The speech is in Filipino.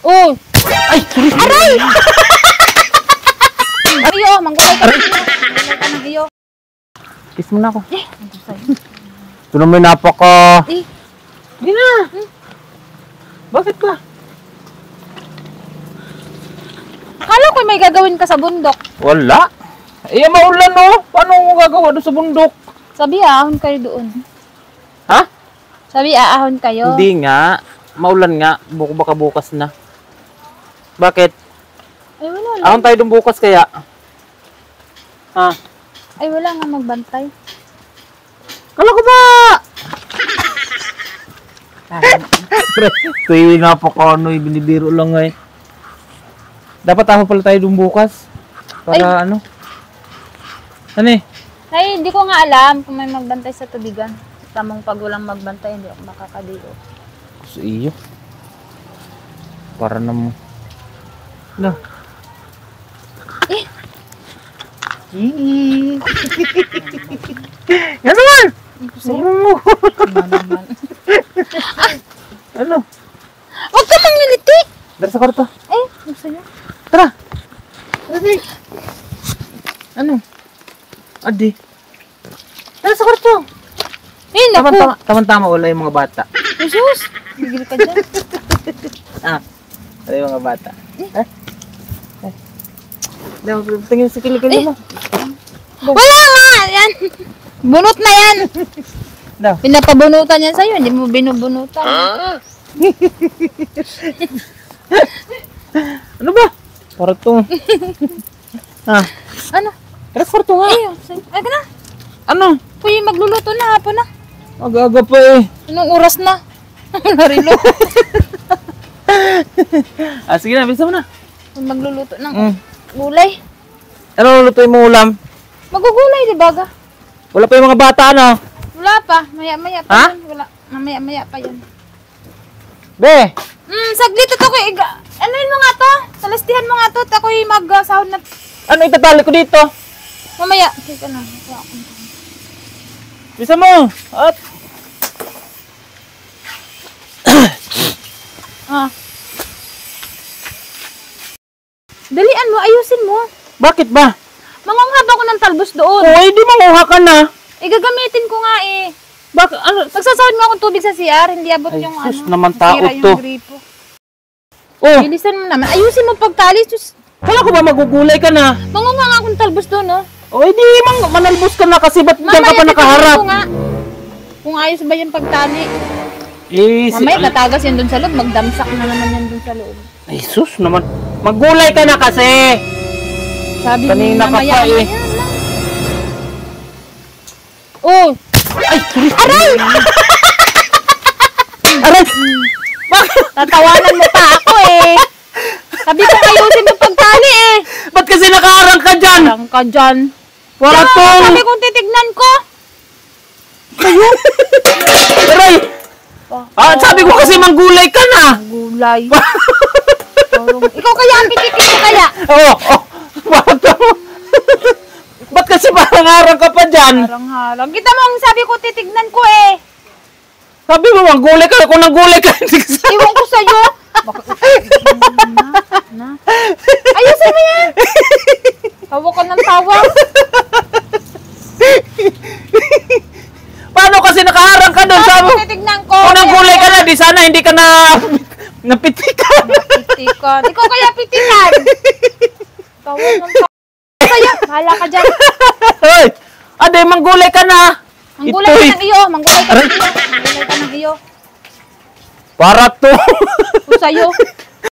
Oh! Ay! Sorry! Aray! Iyo, manggulay ka ng iyo. Manggulay ka ng iyo. Kiss mo na ako. Eh, ano sa'yo? Ito naman napaka... Eh, Hindi na! Bakit ka? akala ko may gagawin ka sa bundok. Wala. Eh, maulan no? Paano mo gagawa doon sa bundok? Sabi, aahon kayo doon. Ha? Sabi, aahon kayo. Hindi nga. Maulan nga. Baka bukas na. Bakit? Ay, wala lang. Ahon tayo doon bukas kaya. Ha? Ay, wala nga magbantay. Kala ko ba? Ito yung napaka binibiro lang eh. Dapat ahon pala tayo doon bukas. Para ano? Ano eh? Ay, hindi ko nga alam kung may magbantay sa tubigan. Tamang pag walang magbantay, hindi ako makakadiro. Sa iyo. Para naman. No. Eh! Yan naman! Naman. Ano? Huwag ka mangiliti! Dari sa kwarto. Eh, gusto niyo? Tara! Adi! Ano? Adi! Tara sa kwarto! Eh, naku! Tama-tama wala yung mga bata. Jesus! Bigil ka dyan. Wala yung mga bata. Tingin sa kilikili mo. Wala nga! Yan! Bunot na yan! Daw. Pinapabunutan yan sa'yo, hindi mo binubunutan. Ano ba? Para to. Ano? Tara sa kwarto nga. Ay, ka na. Ano? Kuya, magluluto na, hapon na. Aga-aga pa eh. Anong oras na? Narilo. Sige na, bisa mo na. Magluluto ng gulay. Ano lutuin mo ulam? Magugulay, di ba ga? Wala pa yung mga bata, ano? Wala pa. Maya-maya pa Ha? yan. Wala. Mamaya-maya pa yan. Be! Saglit ito ko. Anuin mo nga to. Talastihan mo nga to. At ako'y mag-sahod na. Ano itatali ko dito? Mamaya. Sige na. Bisa mo! At... Dalian mo. Ayusin mo. Bakit ba? Mangunghab ako ng talbos doon. Oo, hindi manguha ka na. Gagamitin ko nga eh. Bakit? Ano? Magsasahod mo akong tubig sa CR. Hindi abot Ay, yung sus naman tao sira to. yung gripo. Oh, Bilisan mo naman. Ayusin mo pagtali. Sus. kala ko ba magugulay ka na? Mangunga nga akong talbos doon, no? O, hindi manalbos ka na kasi ba't dyan ka pa nakaharap? titignan ko nga. Kung ayos ba yung pagtali. Eh, Mamaya tatagas yan doon sa loob. Magdamsak na naman yan doon sa loob. Ay, sus naman. Maggulay ka na kasi. Sabi Kanina mo ka mamaya. pa eh. Yan lang. Oh! Ay, sorry. Aray! Aray! Bakit? Tatawanan mo pa ako eh. Sabi ko ayusin mo pagtali eh. Ba't kasi nakaharang ka dyan? Parang ka dyan. Wala Diyan, tong... sabi kong titignan ko. Aray! Sabi ko kasi manggulay ka na. Gulay. Ikaw kaya ang pitikin mo kaya? Oo, bakit mo? Ba't kasi parang harang ka pa dyan? Parang halang. Kita mo ang sabi ko titignan ko eh. Sabi mo manggulay ka, kung nanggulay ka, hindi ka sabi. Iwan ko sa'yo. Ayusin mo yan. Tawa ka ng tawa. Paano kasi nakaharang ka doon? Sabi mo, Titignan ko. kung nanggulay ka na, di sana hindi ka na napitikan. Pitikan. Ikaw kaya pitikan. Tawa ng tawa. Sa'yo. Bahala ka dyan. Hoy! Ade, manggulay ka na. Manggulay ka ng iyo. Manggulay ka ng iyo. Manggulay ka ng iyo. Para to. Kung sa'yo.